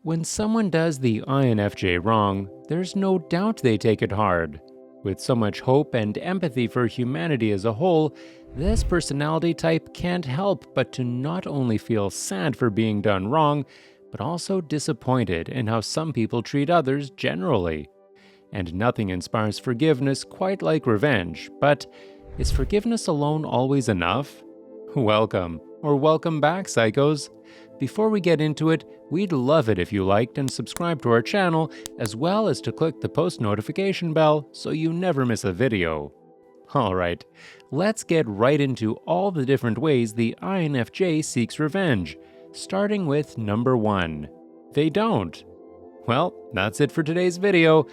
When someone does the INFJ wrong, there's no doubt they take it hard. With so much hope and empathy for humanity as a whole, this personality type can't help but to not only feel sad for being done wrong, but also disappointed in how some people treat others generally. And nothing inspires forgiveness quite like revenge, but is forgiveness alone always enough? Welcome, or welcome back, psychos. Before we get into it, we'd love it if you liked and subscribed to our channel, as well as to click the post notification bell so you never miss a video. Alright, let's get right into all the different ways the INFJ seeks revenge, starting with number 1. They don't. Well, that's it for today's video.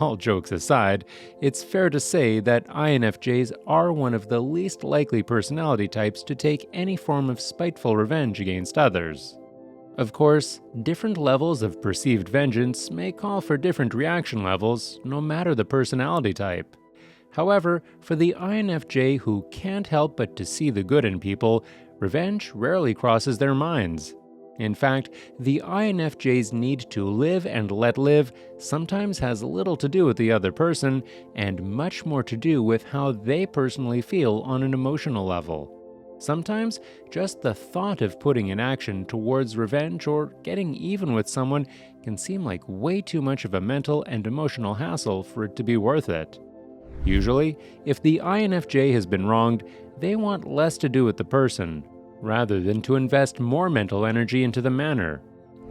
All jokes aside, it's fair to say that INFJs are one of the least likely personality types to take any form of spiteful revenge against others. Of course, different levels of perceived vengeance may call for different reaction levels, no matter the personality type. However, for the INFJ who can't help but to see the good in people, revenge rarely crosses their minds. In fact, the INFJ's need to live and let live sometimes has little to do with the other person and much more to do with how they personally feel on an emotional level. Sometimes, just the thought of putting in action towards revenge or getting even with someone can seem like way too much of a mental and emotional hassle for it to be worth it. Usually, if the INFJ has been wronged, they want less to do with the person, rather than to invest more mental energy into the matter.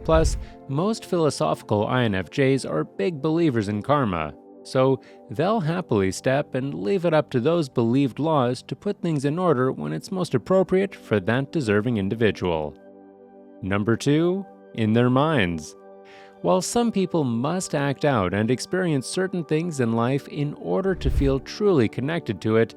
Plus, most philosophical INFJs are big believers in karma, so they'll happily step and leave it up to those believed laws to put things in order when it's most appropriate for that deserving individual. Number 2. In their minds. While some people must act out and experience certain things in life in order to feel truly connected to it,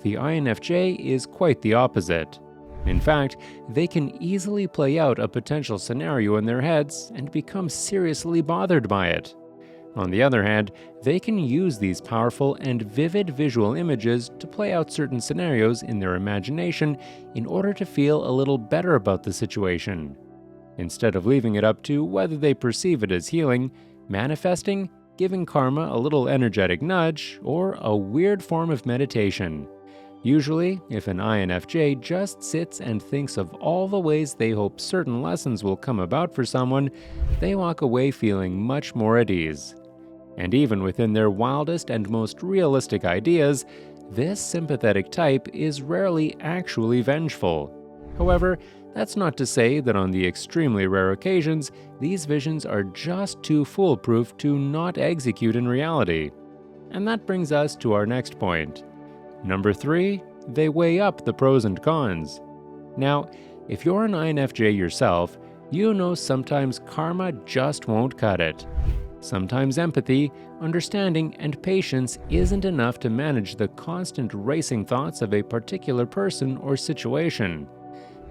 the INFJ is quite the opposite. In fact, they can easily play out a potential scenario in their heads and become seriously bothered by it. On the other hand, they can use these powerful and vivid visual images to play out certain scenarios in their imagination in order to feel a little better about the situation. Instead of leaving it up to whether they perceive it as healing, manifesting, giving karma a little energetic nudge, or a weird form of meditation. Usually, if an INFJ just sits and thinks of all the ways they hope certain lessons will come about for someone, they walk away feeling much more at ease. And even within their wildest and most realistic ideas, this sympathetic type is rarely actually vengeful. However, that's not to say that on the extremely rare occasions, these visions are just too foolproof to not execute in reality. And that brings us to our next point. Number 3, they weigh up the pros and cons. Now, if you're an INFJ yourself, you know sometimes karma just won't cut it. Sometimes empathy, understanding, and patience isn't enough to manage the constant racing thoughts of a particular person or situation.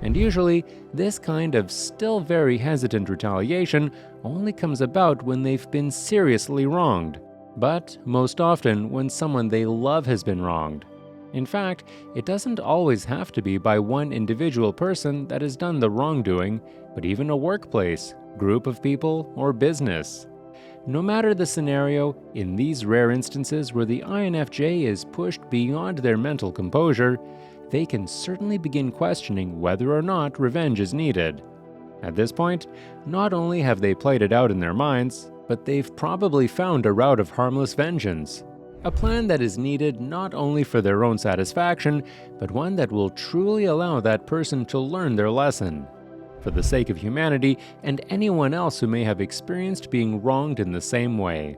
And usually, this kind of still very hesitant retaliation only comes about when they've been seriously wronged, but most often when someone they love has been wronged. In fact, it doesn't always have to be by one individual person that has done the wrongdoing, but even a workplace, group of people, or business. No matter the scenario, in these rare instances where the INFJ is pushed beyond their mental composure, they can certainly begin questioning whether or not revenge is needed. At this point, not only have they played it out in their minds, but they've probably found a route of harmless vengeance. A plan that is needed not only for their own satisfaction, but one that will truly allow that person to learn their lesson. For the sake of humanity and anyone else who may have experienced being wronged in the same way.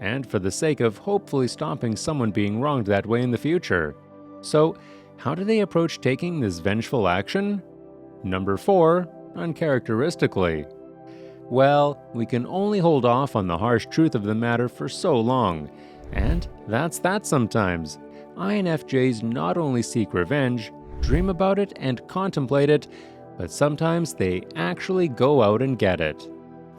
And for the sake of hopefully stopping someone being wronged that way in the future. So, how do they approach taking this vengeful action? Number 4, uncharacteristically. Well, we can only hold off on the harsh truth of the matter for so long. And that's that sometimes. INFJs not only seek revenge, dream about it and contemplate it, but sometimes they actually go out and get it.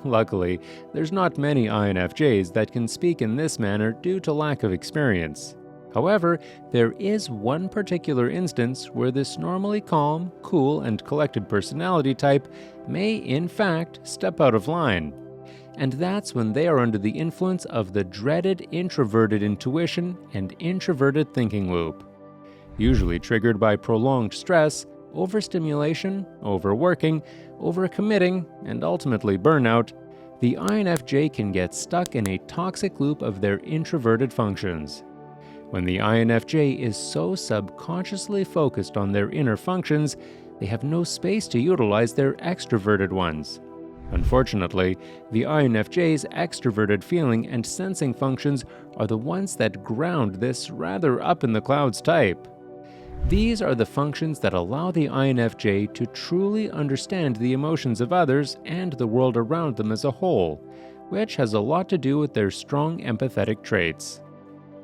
Luckily, there's not many INFJs that can speak in this manner due to lack of experience. However, there is one particular instance where this normally calm, cool, and collected personality type may in fact step out of line. And that's when they are under the influence of the dreaded introverted intuition and introverted thinking loop. Usually triggered by prolonged stress, overstimulation, overworking, overcommitting, and ultimately burnout, the INFJ can get stuck in a toxic loop of their introverted functions. When the INFJ is so subconsciously focused on their inner functions, they have no space to utilize their extroverted ones. Unfortunately, the INFJ's extroverted feeling and sensing functions are the ones that ground this rather up-in-the-clouds type. These are the functions that allow the INFJ to truly understand the emotions of others and the world around them as a whole, which has a lot to do with their strong empathetic traits.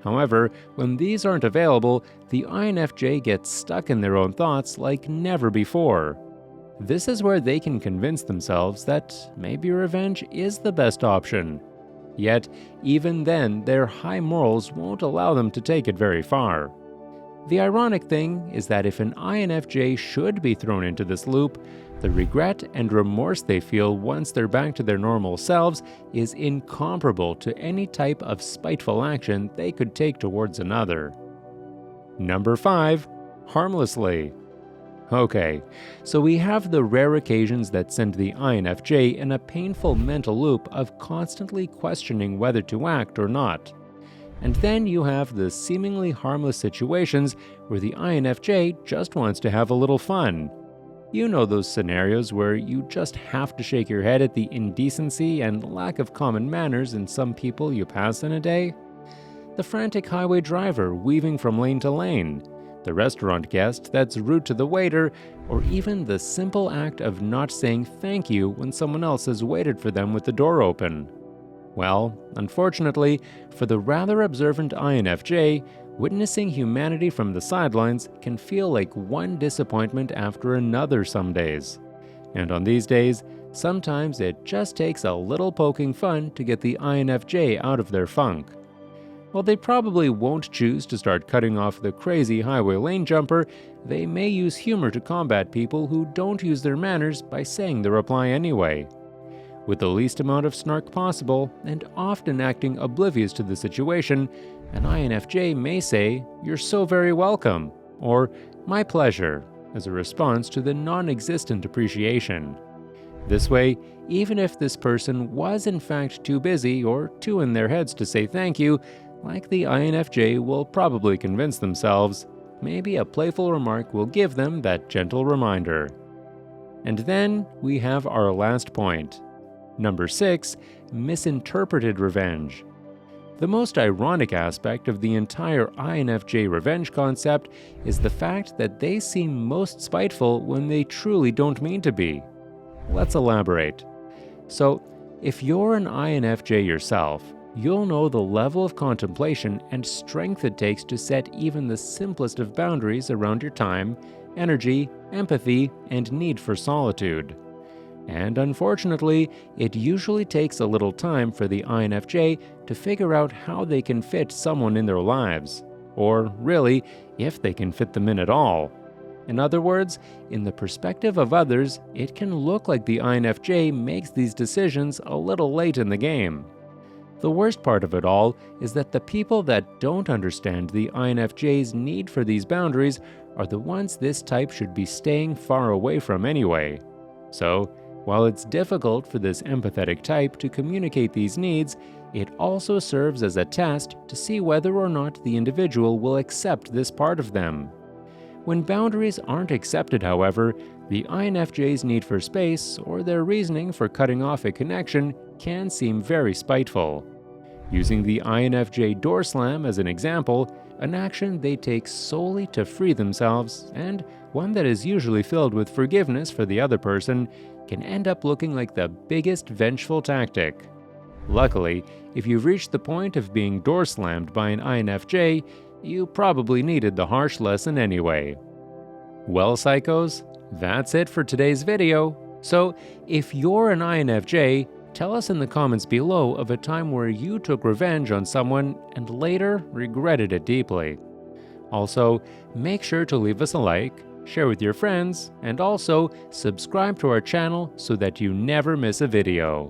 However, when these aren't available, the INFJ gets stuck in their own thoughts like never before. This is where they can convince themselves that maybe revenge is the best option. Yet, even then, their high morals won't allow them to take it very far. The ironic thing is that if an INFJ should be thrown into this loop, the regret and remorse they feel once they're back to their normal selves is incomparable to any type of spiteful action they could take towards another. Number 5. Harmlessly. Okay, so we have the rare occasions that send the INFJ in a painful mental loop of constantly questioning whether to act or not. And then you have the seemingly harmless situations where the INFJ just wants to have a little fun. You know those scenarios where you just have to shake your head at the indecency and lack of common manners in some people you pass in a day? The frantic highway driver weaving from lane to lane, the restaurant guest that's rude to the waiter, or even the simple act of not saying thank you when someone else has waited for them with the door open. Well, unfortunately, for the rather observant INFJ, witnessing humanity from the sidelines can feel like one disappointment after another some days. And on these days, sometimes it just takes a little poking fun to get the INFJ out of their funk. While they probably won't choose to start cutting off the crazy highway lane jumper, they may use humor to combat people who don't use their manners by saying the reply anyway. With the least amount of snark possible, and often acting oblivious to the situation, an INFJ may say, "You're so very welcome," or "My pleasure," as a response to the non-existent appreciation. This way, even if this person was in fact too busy or too in their heads to say thank you, like the INFJ will probably convince themselves, maybe a playful remark will give them that gentle reminder. And then we have our last point. Number 6. Misinterpreted revenge. The most ironic aspect of the entire INFJ revenge concept is the fact that they seem most spiteful when they truly don't mean to be. Let's elaborate. So, if you're an INFJ yourself, you'll know the level of contemplation and strength it takes to set even the simplest of boundaries around your time, energy, empathy, and need for solitude. And unfortunately, it usually takes a little time for the INFJ to figure out how they can fit someone in their lives, or really, if they can fit them in at all. In other words, in the perspective of others, it can look like the INFJ makes these decisions a little late in the game. The worst part of it all is that the people that don't understand the INFJ's need for these boundaries are the ones this type should be staying far away from anyway. So, while it's difficult for this empathetic type to communicate these needs, it also serves as a test to see whether or not the individual will accept this part of them. When boundaries aren't accepted, however, the INFJ's need for space or their reasoning for cutting off a connection can seem very spiteful. Using the INFJ door slam as an example, an action they take solely to free themselves, and one that is usually filled with forgiveness for the other person, can end up looking like the biggest vengeful tactic. Luckily, if you've reached the point of being door slammed by an INFJ, you probably needed the harsh lesson anyway. Well, psychos, that's it for today's video. So, if you're an INFJ, Tell us in the comments below of a time where you took revenge on someone and later regretted it deeply. Also, make sure to leave us a like, share with your friends, and also subscribe to our channel so that you never miss a video.